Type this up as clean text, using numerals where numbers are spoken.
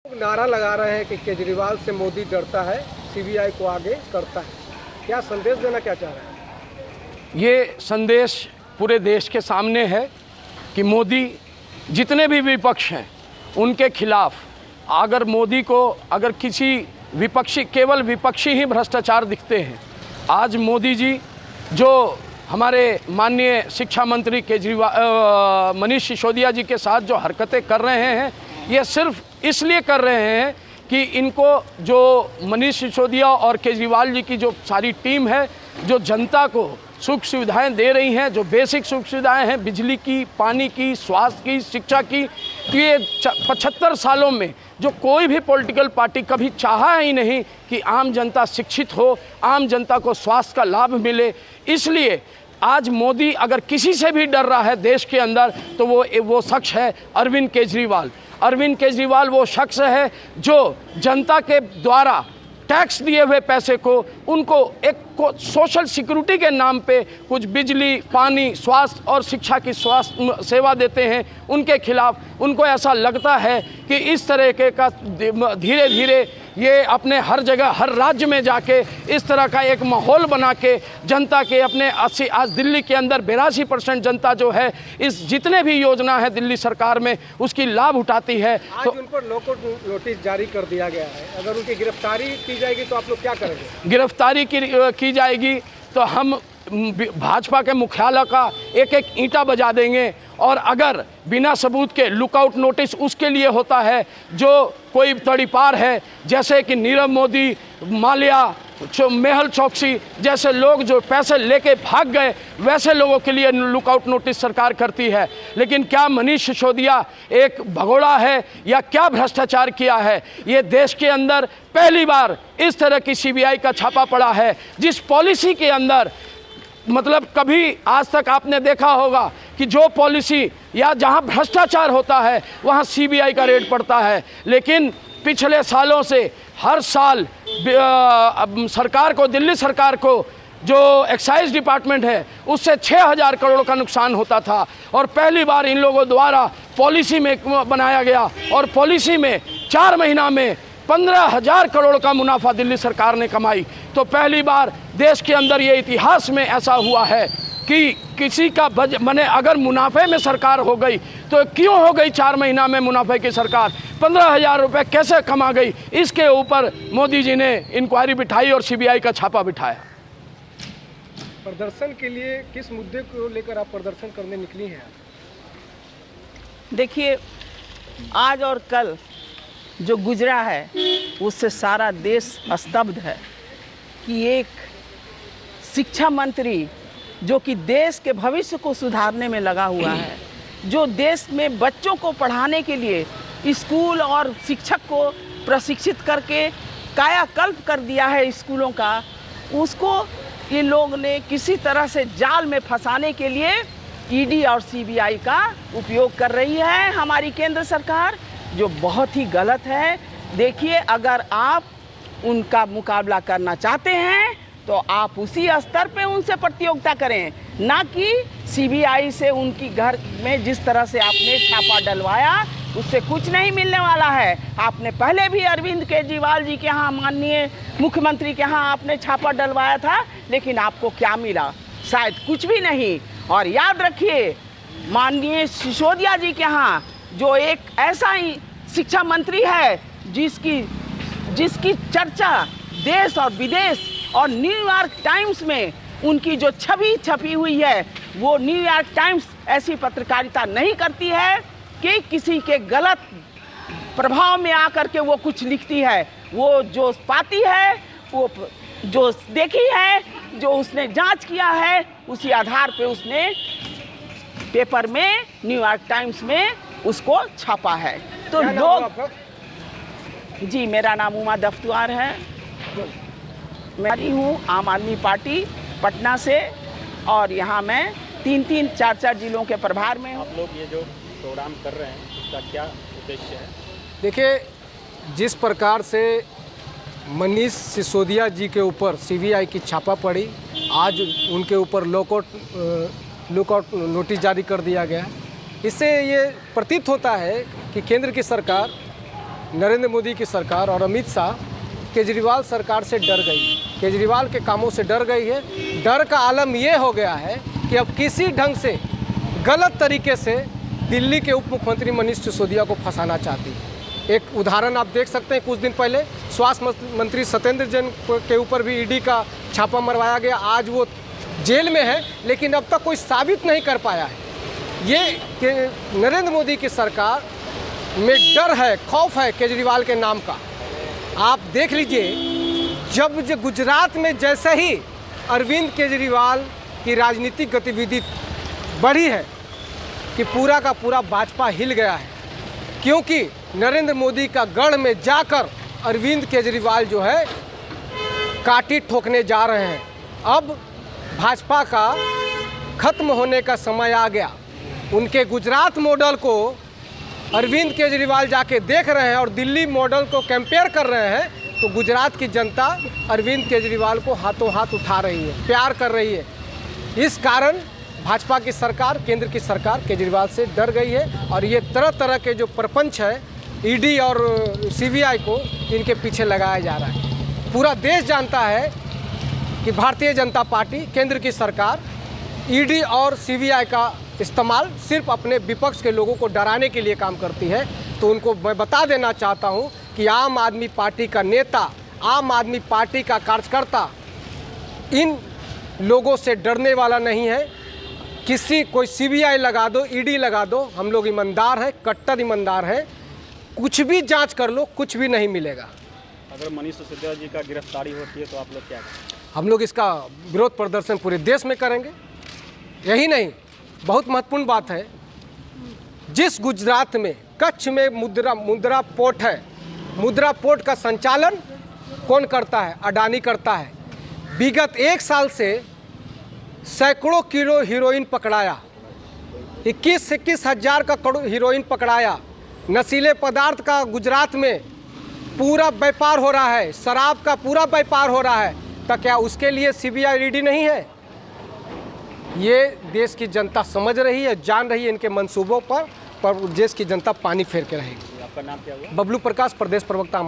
लोग नारा लगा रहे हैं कि केजरीवाल से मोदी डरता है, सीबीआई को आगे करता है। क्या संदेश देना क्या चाह रहे हैं? ये संदेश पूरे देश के सामने है कि मोदी जितने भी विपक्ष हैं उनके खिलाफ, अगर मोदी को अगर किसी विपक्षी, केवल विपक्षी ही भ्रष्टाचार दिखते हैं। आज मोदी जी जो हमारे माननीय शिक्षा मंत्री केजरीवाल मनीष सिसोदिया जी के साथ जो हरकतें कर रहे हैं, ये सिर्फ इसलिए कर रहे हैं कि इनको जो मनीष सिसोदिया और केजरीवाल जी की जो सारी टीम है, जो जनता को सुख सुविधाएं दे रही हैं, जो बेसिक सुख सुविधाएं हैं, बिजली की, पानी की, स्वास्थ्य की, शिक्षा की, तो ये 75 सालों में जो कोई भी पॉलिटिकल पार्टी कभी चाहा ही नहीं कि आम जनता शिक्षित हो, आम जनता को स्वास्थ्य का लाभ मिले। इसलिए आज मोदी अगर किसी से भी डर रहा है देश के अंदर, तो वो शख्स है अरविंद केजरीवाल। अरविंद केजरीवाल वो शख्स है जो जनता के द्वारा टैक्स दिए हुए पैसे को उनको एक सोशल सिक्योरिटी के नाम पे कुछ बिजली, पानी, स्वास्थ्य और शिक्षा की स्वास्थ्य सेवा देते हैं। उनके खिलाफ उनको ऐसा लगता है कि इस तरह के का धीरे धीरे ये अपने हर जगह, हर राज्य में जाके इस तरह का एक माहौल बना के जनता के अपने 80, आज दिल्ली के अंदर 82% जनता जो है इस जितने भी योजना है दिल्ली सरकार में उसकी लाभ उठाती है। आज उन पर लॉकआउट नोटिस जारी कर दिया गया है। अगर उनकी गिरफ्तारी की जाएगी तो आप लोग क्या करेंगे? गिरफ्तारी की जाएगी तो हम भाजपा के मुख्यालय का एक एक ईंटा बजा देंगे। और अगर बिना सबूत के लुकआउट नोटिस उसके लिए होता है जो कोई तड़ीपार है, जैसे कि नीरव मोदी, माल्या, मेहुल चोकसी जैसे लोग जो पैसे लेके भाग गए, वैसे लोगों के लिए लुकआउट नोटिस सरकार करती है। लेकिन क्या मनीष सिसोदिया एक भगोड़ा है या क्या भ्रष्टाचार किया है? ये देश के अंदर पहली बार इस तरह की सीबीआई का छापा पड़ा है, जिस पॉलिसी के अंदर मतलब कभी आज तक आपने देखा होगा कि जो पॉलिसी या जहां भ्रष्टाचार होता है वहां सीबीआई का रेड पड़ता है। लेकिन पिछले सालों से हर साल सरकार को, दिल्ली सरकार को जो एक्साइज डिपार्टमेंट है उससे 6000 करोड़ का नुकसान होता था। और पहली बार इन लोगों द्वारा पॉलिसी में बनाया गया और पॉलिसी में 4 महीना में 15,000 करोड़ का मुनाफा दिल्ली सरकार ने कमाई। तो पहली बार देश के अंदर ये इतिहास में ऐसा हुआ है कि किसी का माने अगर मुनाफे में सरकार हो गई तो क्यों हो गई 4 महीना में मुनाफे की सरकार? 15,000 रुपये कैसे कमा गई? इसके ऊपर मोदी जी ने इंक्वायरी बिठाई और सीबीआई का छापा बिठाया। प्रदर्शन के लिए किस मुद्दे को लेकर आप प्रदर्शन करने निकली हैं? देखिए, आज और कल जो गुजरा है उससे सारा देश स्तब्ध है कि एक शिक्षा मंत्री जो कि देश के भविष्य को सुधारने में लगा हुआ है, जो देश में बच्चों को पढ़ाने के लिए स्कूल और शिक्षक को प्रशिक्षित करके कायाकल्प कर दिया है स्कूलों का, उसको ये लोग ने किसी तरह से जाल में फंसाने के लिए ईडी और सीबीआई का उपयोग कर रही है हमारी केंद्र सरकार, जो बहुत ही गलत है। देखिए, अगर आप उनका मुकाबला करना चाहते हैं तो आप उसी स्तर पे उनसे प्रतियोगिता करें, ना कि सीबीआई से उनकी घर में जिस तरह से आपने छापा डलवाया उससे कुछ नहीं मिलने वाला है। आपने पहले भी अरविंद केजरीवाल जी के यहाँ, माननीय मुख्यमंत्री के यहाँ आपने छापा डलवाया था, लेकिन आपको क्या मिला? शायद कुछ भी नहीं। और याद रखिए, माननीय सिसोदिया जी के यहाँ जो एक ऐसा ही शिक्षा मंत्री है जिसकी चर्चा देश और विदेश और न्यूयॉर्क टाइम्स में उनकी जो छवि छपी हुई है, वो न्यूयॉर्क टाइम्स ऐसी पत्रकारिता नहीं करती है कि किसी के गलत प्रभाव में आकर के वो कुछ लिखती है। वो जो पाती है, वो जो देखी है, जो उसने जांच किया है, उसी आधार पे उसने पेपर में, न्यूयॉर्क टाइम्स में उसको छापा है। तो लोग, जी मेरा नाम उमा दफ्तुआर है, मैं हूँ आम आदमी पार्टी पटना से, और यहाँ मैं 3-4 जिलों के प्रभार में हूँ। आप लोग ये जो प्रोग्राम कर रहे हैं उसका क्या उद्देश्य है? देखिए, जिस प्रकार से मनीष सिसोदिया जी के ऊपर सीबीआई की छापा पड़ी, आज उनके ऊपर लुकआउट नोटिस जारी कर दिया गया, इससे ये प्रतीत होता है कि केंद्र की सरकार नरेंद्र मोदी की सरकार और अमित शाह केजरीवाल सरकार से डर गई, केजरीवाल के कामों से डर गई है। डर का आलम ये हो गया है कि अब किसी ढंग से गलत तरीके से दिल्ली के उप मुख्यमंत्री मनीष सिसोदिया को फंसाना चाहती है। एक उदाहरण आप देख सकते हैं, कुछ दिन पहले स्वास्थ्य मंत्री सत्येंद्र जैन के ऊपर भी ईडी का छापा मरवाया गया। आज वो जेल में है, लेकिन अब तक कोई साबित नहीं कर पाया है। ये कि नरेंद्र मोदी की सरकार में डर है, खौफ है केजरीवाल के नाम का। आप देख लीजिए, जब गुजरात में जैसे ही अरविंद केजरीवाल की राजनीतिक गतिविधि बढ़ी है कि पूरा का पूरा भाजपा हिल गया है, क्योंकि नरेंद्र मोदी का गढ़ में जाकर अरविंद केजरीवाल जो है काटी ठोकने जा रहे हैं। अब भाजपा का खत्म होने का समय आ गया। उनके गुजरात मॉडल को अरविंद केजरीवाल जाके देख रहे हैं और दिल्ली मॉडल को कंपेयर कर रहे हैं, तो गुजरात की जनता अरविंद केजरीवाल को हाथों हाथ उठा रही है, प्यार कर रही है। इस कारण भाजपा की सरकार, केंद्र की सरकार केजरीवाल से डर गई है और ये तरह तरह के जो प्रपंच है ईडी और सीबीआई को इनके पीछे लगाया जा रहा है। पूरा देश जानता है कि भारतीय जनता पार्टी, केंद्र की सरकार ईडी और सीबीआई का इस्तेमाल सिर्फ अपने विपक्ष के लोगों को डराने के लिए काम करती है। तो उनको मैं बता देना चाहता हूं कि आम आदमी पार्टी का नेता, आम आदमी पार्टी का कार्यकर्ता इन लोगों से डरने वाला नहीं है। कोई सीबीआई लगा दो, ईडी लगा दो, हम लोग ईमानदार हैं, कट्टर ईमानदार हैं। कुछ भी जांच कर लो, कुछ भी नहीं मिलेगा। अगर मनीष सिसोदिया जी का गिरफ्तारी होती है तो आप लोग क्या करेंगे? हम लोग इसका विरोध प्रदर्शन पूरे देश में करेंगे। यही नहीं, बहुत महत्वपूर्ण बात है, जिस गुजरात में कच्छ में मुद्रा पोर्ट है, मुद्रा पोर्ट का संचालन कौन करता है? अडानी करता है। विगत 1 साल से सैकड़ों किलो हीरोइन पकड़ाया, 21 हज़ार का हीरोइन पकड़ाया। नशीले पदार्थ का गुजरात में पूरा व्यापार हो रहा है, शराब का पूरा व्यापार हो रहा है। तो क्या उसके लिए सीबीआई ईडी नहीं है? ये देश की जनता समझ रही है, जान रही है इनके मंसूबों पर देश की जनता पानी फेर के रहेगी। आपका नाम क्या हुआ? बबलू प्रकाश, प्रदेश प्रवक्ता।